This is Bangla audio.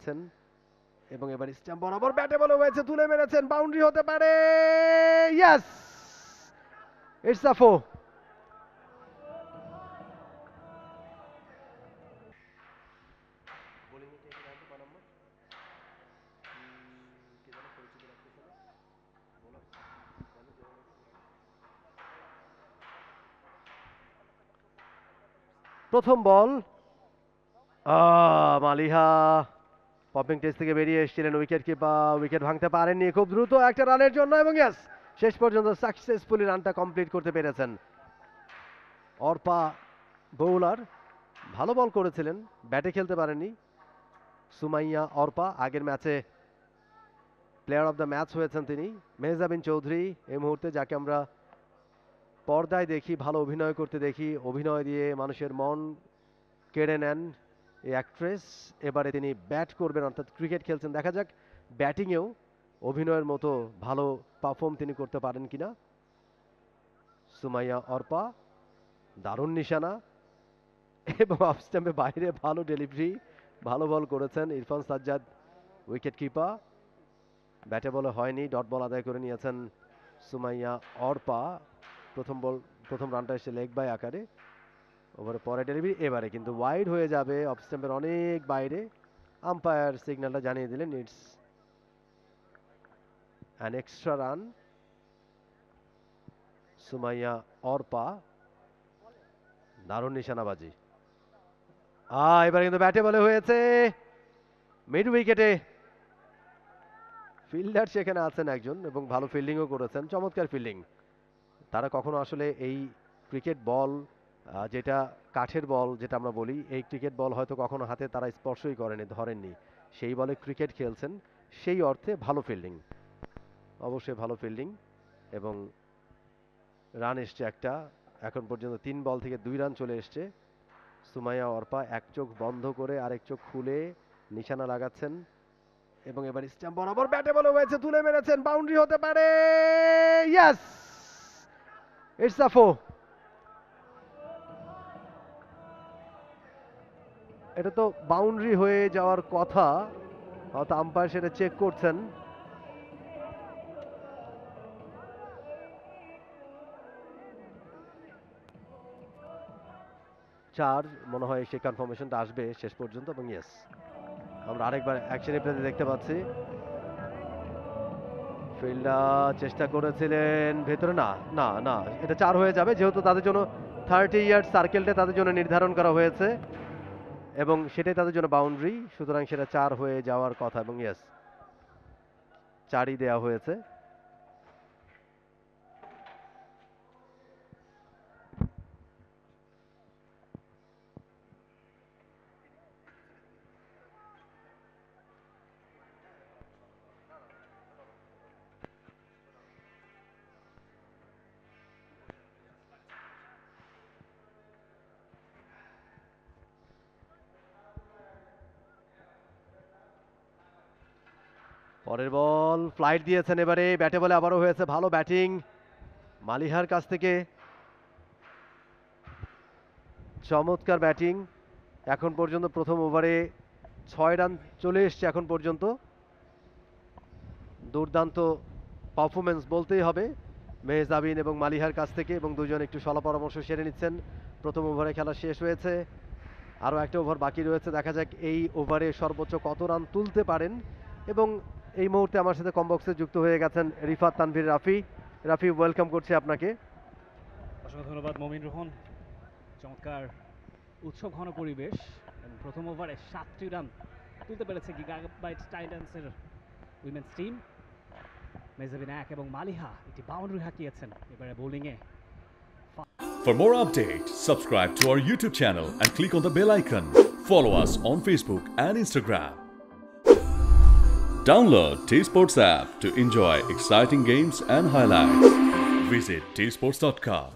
নিচ্ছেন এবং এবার স্ট্যাম্প বরাবর ব্যাটে বলে হয়েছে, তুলে মেরেছেন, বাউন্ডারি হতে পারে। Yes, it's a 4। প্রথম বল, মালিহা পপিং টেস্ট থেকে বেরিয়ে এসেছিলেন, উইকেট কিপার উইকেট ভাঙতে পারেননি, খুব দ্রুত একটা রানের জন্য, এবং ইয়েস, শেষ পর্যন্ত সাকসেসফুলি রানটা কমপ্লিট করতে পেরেছেন। অর্পা বোলার ভালো বল করেছিলেন, ব্যাটে খেলতে পারেননি। সুমাইয়া অর্পা আগের ম্যাচে প্লেয়ার অফ দ্য ম্যাচ হয়েছেন তিনি। মেহজাবিন চৌধুরী এই মুহূর্তে, যাকে আমরা পর্দায় দেখি, ভালো অভিনয় করতে দেখি, অভিনয় দিয়ে মানুষের মন কেড়ে নেন এই অ্যাক্ট্রেস, এবারে তিনি ব্যাট করবেন, অর্থাৎ ক্রিকেট খেলছেন। দেখা যাক ব্যাটিংয়েও অভিনয়ের মতো ভালো পারফর্ম তিনি করতে পারেন কিনা। সুমাইয়া অর্পা দারুণ নিশানা, এবং অফ স্ট্যাম্পে বাইরে ভালো ডেলিভারি, ভালো বল করেছেন ইরফান সাজ্জাদ উইকেট কিপার। ব্যাটে বলে হয়নি, ডট বল আদায় করে নিয়েছেন সুমাইয়া অর্পা। প্রথম রানটা এসে লেগ বাই আকারে, ওভারে পরে ডেলিভারি, এবারে কিন্তু ওয়াইড হয়ে যাবে, অফ স্ট্যাম্পের অনেক বাইরে। আম্পায়ার সিগন্যালটা জানিয়ে দিলেন, it's an extra run. Sumaiya Arpa দারুণ নিশানাবাজি। এবার কিন্তু ব্যাটে বলে হয়েছে, মিড উইকেটে ফিল্ডার সেখানে আছেন একজন, এবং ভালো ফিল্ডিংও করেছেন, চমৎকার ফিল্ডিং। তারা কখনো আসলে এই ক্রিকেট বল, যেটা কাঠের বল যেটা আমরা বলি, এই ক্রিকেট বল হয়তো কখনো হাতে তারা স্পর্শই করেনি, ধরেননি, সেই বলে ক্রিকেট খেলছেন, সেই অর্থে ভালো ফিল্ডিং, অবশ্যই ভালো ফিল্ডিং। এবং রান এসছে একটা, এখন পর্যন্ত 3 বল থেকে 2 রান চলে এসছে। সুমাইয়া অর্পা এক চোখ বন্ধ করে আরেক চোখ খুলে নিশানা লাগাচ্ছেন, এবং এবার স্ট্যাম্প বরাবর ব্যাটে বলে হয়েছে, তুলে মেরেছেন, বাউন্ডারি হতে পারে। Yes, it's a 4। এটা তো বাউন্ডারি হয়ে যাওয়ার কথা, হয়তো আম্পায়ার সেটা চেক করছেন। চার মনে হয় সেই কনফার্মেশনটা আসবে শেষ পর্যন্ত, এবং ইয়েস, আমরা আরেকবার অ্যাকশন রিপ্লেতে দেখতে পাচ্ছি। ফিল্ডার চেষ্টা করেছিলেন ভেতরে, না না না, এটা 4 হয়ে যাবে, যেহেতু তাদের জন্য 30 ইয়ার্ড সার্কেলটা তাদের জন্য নির্ধারণ করা হয়েছে, এবং সেটাই তাদের জন্য বাউন্ডারি, সুতরাং সেটা 4 হয়ে যাওয়ার কথা, এবং ইয়েস, 4ই দেওয়া হয়েছে। পরের বল ফ্লাইট দিয়েছেন, এবারে ব্যাটে বলে আবারও হয়েছে, ভালো ব্যাটিং মালিহার কাছ থেকে, চমৎকার ব্যাটিং। এখন পর্যন্ত প্রথম ওভারে 6 রান চলে এসছে এখন পর্যন্ত, দুর্দান্ত পারফরমেন্স বলতেই হবে মেহজাবিন এবং মালিহার কাছ থেকে, এবং দুজন একটু সলা পরামর্শ সেরে নিচ্ছেন। প্রথম ওভারে খেলা শেষ হয়েছে, আরও একটা ওভার বাকি রয়েছে, দেখা যাক এই ওভারে সর্বোচ্চ কত রান তুলতে পারেন। এবং এই মুহূর্তে আমার সাথে কমবক্সে যুক্ত হয়ে গেছেন রিফাত তানভীর রাফি। রাফি, ওয়েলকাম করছি আপনাকে। অসংখ্য ধন্যবাদ মমিন রোহন। চমৎকার উৎসব ঘন পরিবেশ, এবং প্রথম ওভারে 7টি রান তুলতে পেরেছে গিগাবাইট টাইটান্সের উইমেন্স টিম। মেহজাবিন 1 এবং মালিহা একটি বাউন্ডারি হাঁকিয়েছেন এবারে বোলিংয়ে। For more updates, subscribe to our YouTube channel and click on the bell icon. Follow us on Facebook and Instagram. Download T-Sports app to enjoy exciting games and highlights. Visit tsports.com.